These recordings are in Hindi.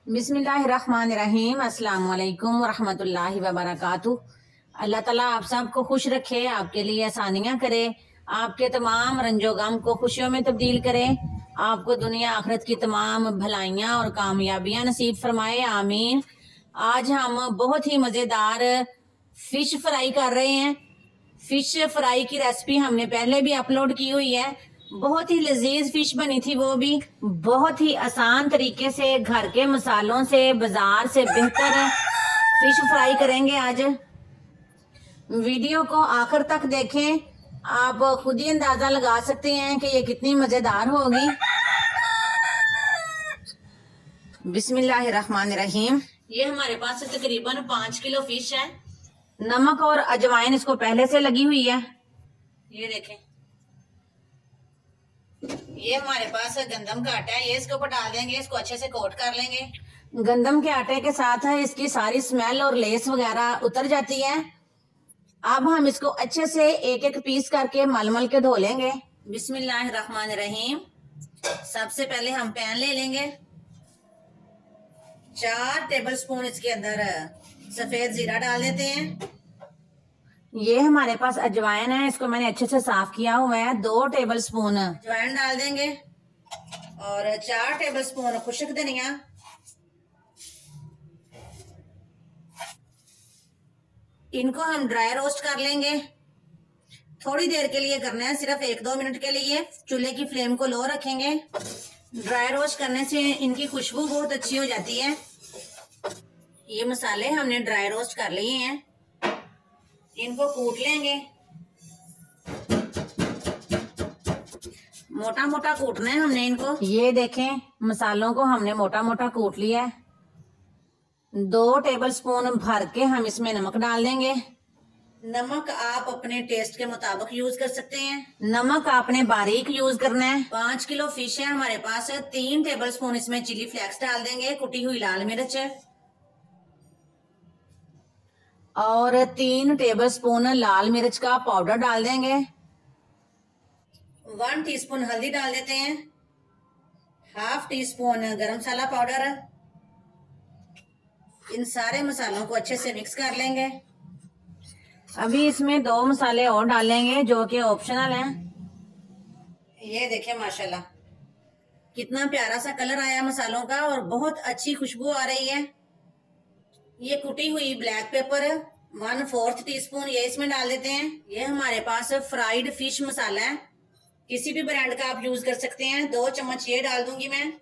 बिस्मिल्लाहिर्रहमानिर्रहीम। अस्सलाम वालेकुम वरहमतुल्लाहि वबरकातुह। अल्लाह ताला आप सबको खुश रखे, आपके लिए आसानियां करे, आपके तमाम रंजो गम को खुशियों में तब्दील करे, आपको दुनिया आखिरत की तमाम भलाइयां और कामयाबियां नसीब फरमाए, आमीन। आज हम बहुत ही मज़ेदार फिश फ्राई कर रहे हैं। फिश फ्राई की रेसिपी हमने पहले भी अपलोड की हुई है। बहुत ही लजीज फिश बनी थी, वो भी बहुत ही आसान तरीके से घर के मसालों से बाजार से बेहतर फिश फ्राई करेंगे आज। वीडियो को आखिर तक देखें, आप खुद ही अंदाजा लगा सकते हैं कि ये कितनी मजेदार होगी। बिस्मिल्लाहिर्रहमानिर्रहीम। ये हमारे पास तकरीबन 5 किलो फिश है। नमक और अजवाइन इसको पहले से लगी हुई है। ये देखें, ये हमारे पास गंदम का आटा है, ये इसके ऊपर डाल देंगे, इसको अच्छे से कोट कर लेंगे। गंदम के आटे के साथ है इसकी सारी स्मेल और लेस वगैरह उतर जाती है। अब हम इसको अच्छे से एक एक पीस करके मल के धो लेंगे। बिस्मिल्लाहिर्रहमानिर्रहीम। सबसे पहले हम पैन ले लेंगे। 4 टेबलस्पून इसके अंदर सफेद जीरा डाल देते हैं। ये हमारे पास अजवाइन है, इसको मैंने अच्छे से साफ किया हुआ है। 2 टेबलस्पून अजवाइन डाल देंगे और 4 टेबलस्पून खुश्क धनिया। इनको हम ड्राई रोस्ट कर लेंगे। थोड़ी देर के लिए करना है, सिर्फ 1-2 मिनट के लिए। चूल्हे की फ्लेम को लो रखेंगे। ड्राई रोस्ट करने से इनकी खुशबू बहुत अच्छी हो जाती है। ये मसाले हमने ड्राई रोस्ट कर लिए हैं, इनको कूट लेंगे। मोटा मोटा कूटना है हमने इनको। ये देखें, मसालों को हमने मोटा मोटा कूट लिया है। 2 टेबलस्पून भर के हम इसमें नमक डाल देंगे। नमक आप अपने टेस्ट के मुताबिक यूज कर सकते हैं। नमक आपने बारीक यूज करना है। 5 किलो फिश है हमारे पास। 3 टेबलस्पून इसमें चिली फ्लेक्स डाल देंगे, कुटी हुई लाल मिर्च, और 3 टेबलस्पून लाल मिर्च का पाउडर डाल देंगे। 1 टीस्पून हल्दी डाल देते हैं। 1/2 टीस्पून गरम मसाला पाउडर। इन सारे मसालों को अच्छे से मिक्स कर लेंगे। अभी इसमें 2 मसाले और डालेंगे जो कि ऑप्शनल हैं। ये देखिए, माशाल्लाह कितना प्यारा सा कलर आया मसालों का और बहुत अच्छी खुशबू आ रही है। ये कुटी हुई ब्लैक पेपर 1/4 टीस्पून ये इसमें डाल देते हैं। ये हमारे पास फ्राइड फिश मसाला है, किसी भी ब्रांड का आप यूज कर सकते हैं। 2 चम्मच ये डाल दूंगी मैं।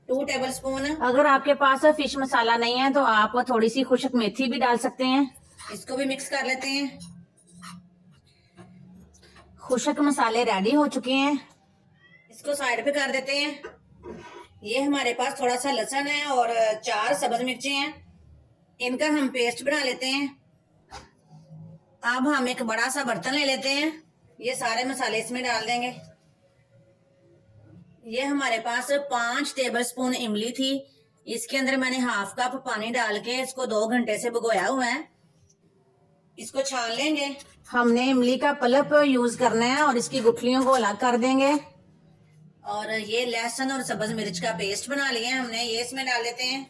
2 टेबलस्पून। अगर आपके पास फिश मसाला नहीं है तो आप थोड़ी सी खुश्क मेथी भी डाल सकते हैं। इसको भी मिक्स कर लेते हैं। खुश्क मसाले रेडी हो चुके हैं, इसको साइड पे कर देते हैं। ये हमारे पास थोड़ा सा लहसुन है और 4 सब्ज मिर्ची हैं, इनका हम पेस्ट बना लेते हैं। अब हम एक बड़ा सा बर्तन ले लेते हैं, ये सारे मसाले इसमें डाल देंगे। ये हमारे पास 5 टेबलस्पून इमली थी, इसके अंदर मैंने 1/2 कप पानी डाल के इसको 2 घंटे से भिगोया हुआ है। इसको छान लेंगे। हमने इमली का पल्प यूज करना है और इसकी गुठलियों को अलग कर देंगे। और ये लहसुन और सब्ज मिर्च का पेस्ट बना लिया है हमने, ये इसमें डाल देते हैं।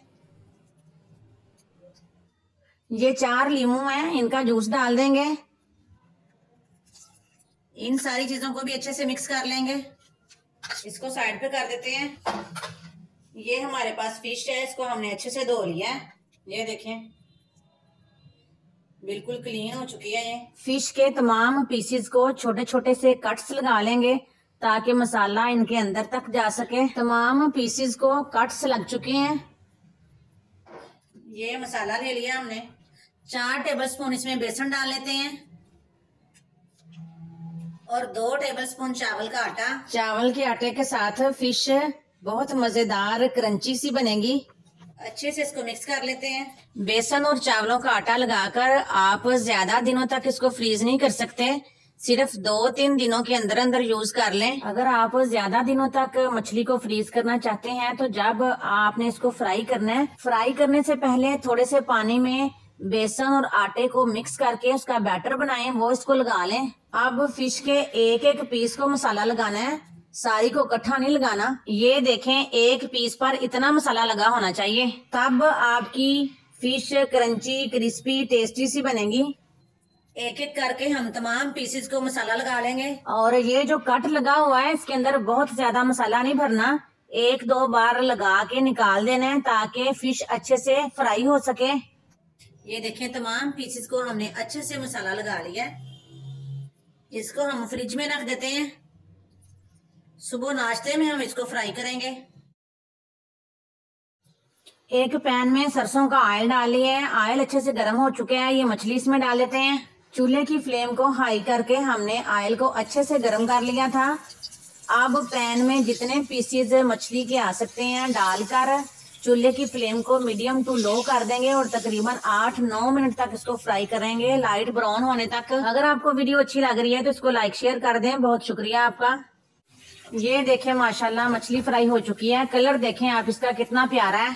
ये 4 लीमू हैं, इनका जूस डाल देंगे। इन सारी चीजों को भी अच्छे से मिक्स कर लेंगे। इसको साइड पे कर देते हैं। ये हमारे पास फिश है, इसको हमने अच्छे से धो लिया है। ये देखें, बिल्कुल क्लीन हो चुकी है। ये फिश के तमाम पीसेस को छोटे छोटे से कट्स लगा लेंगे ताकि मसाला इनके अंदर तक जा सके। तमाम पीसेस को कट्स लग चुके हैं। ये मसाला ले लिया हमने। 4 टेबलस्पून इसमें बेसन डाल लेते हैं और 2 टेबलस्पून चावल का आटा। चावल के आटे के साथ फिश बहुत मजेदार क्रंची सी बनेगी। अच्छे से इसको मिक्स कर लेते हैं। बेसन और चावलों का आटा लगाकर आप ज्यादा दिनों तक इसको फ्रीज नहीं कर सकते, सिर्फ 2-3 दिनों के अंदर अंदर यूज कर लें। अगर आप ज्यादा दिनों तक मछली को फ्रीज करना चाहते हैं तो जब आपने इसको फ्राई करना है, फ्राई करने से पहले थोड़े से पानी में बेसन और आटे को मिक्स करके उसका बैटर बनाएं, वो इसको लगा लें। अब फिश के एक एक पीस को मसाला लगाना है। सारी को इकट्ठा नहीं लगाना। ये देखें, एक पीस पर इतना मसाला लगा होना चाहिए, तब आपकी फिश क्रंची, क्रिस्पी, टेस्टी सी बनेगी। एक एक करके हम तमाम पीसेस को मसाला लगा लेंगे। और ये जो कट लगा हुआ है इसके अंदर बहुत ज्यादा मसाला नहीं भरना, 1-2 बार लगा के निकाल देना है ताकि फिश अच्छे से फ्राई हो सके। ये देखें, तमाम पीसेस को हमने अच्छे से मसाला लगा लिया। इसको हम फ्रिज में रख देते हैं, सुबह नाश्ते में हम इसको फ्राई करेंगे। एक पैन में सरसों का ऑयल डाल लिया है, ऑयल अच्छे से गर्म हो चुके हैं। ये मछली इसमें डाल लेते हैं। चूल्हे की फ्लेम को हाई करके हमने ऑयल को अच्छे से गर्म कर लिया था। अब पैन में जितने पीसेज मछली के आ सकते हैं डालकर चूल्हे की फ्लेम को मीडियम टू लो कर देंगे और तकरीबन 8-9 मिनट तक इसको फ्राई करेंगे, लाइट ब्राउन होने तक। अगर आपको वीडियो अच्छी लग रही है तो इसको लाइक शेयर कर दें, बहुत शुक्रिया आपका। ये देखें, माशाल्लाह मछली फ्राई हो चुकी है। कलर देखें आप इसका कितना प्यारा है।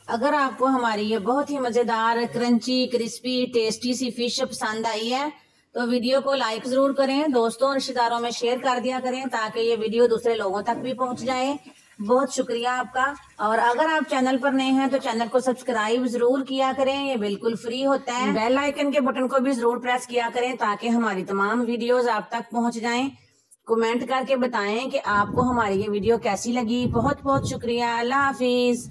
अगर आपको हमारी ये बहुत ही मजेदार, क्रंची, क्रिस्पी, टेस्टी सी फिश पसंद आई है तो वीडियो को लाइक जरूर करें, दोस्तों रिश्तेदारों में शेयर कर दिया करें ताकि ये वीडियो दूसरे लोगों तक भी पहुंच जाए। बहुत शुक्रिया आपका। और अगर आप चैनल पर नए हैं तो चैनल को सब्सक्राइब जरूर किया करें, ये बिल्कुल फ्री होता है। बेल आइकन के बटन को भी जरूर प्रेस किया करें ताकि हमारी तमाम वीडियोस आप तक पहुंच जाएं। कमेंट करके बताएं कि आपको हमारी ये वीडियो कैसी लगी। बहुत बहुत शुक्रिया। अल्लाह हाफिज।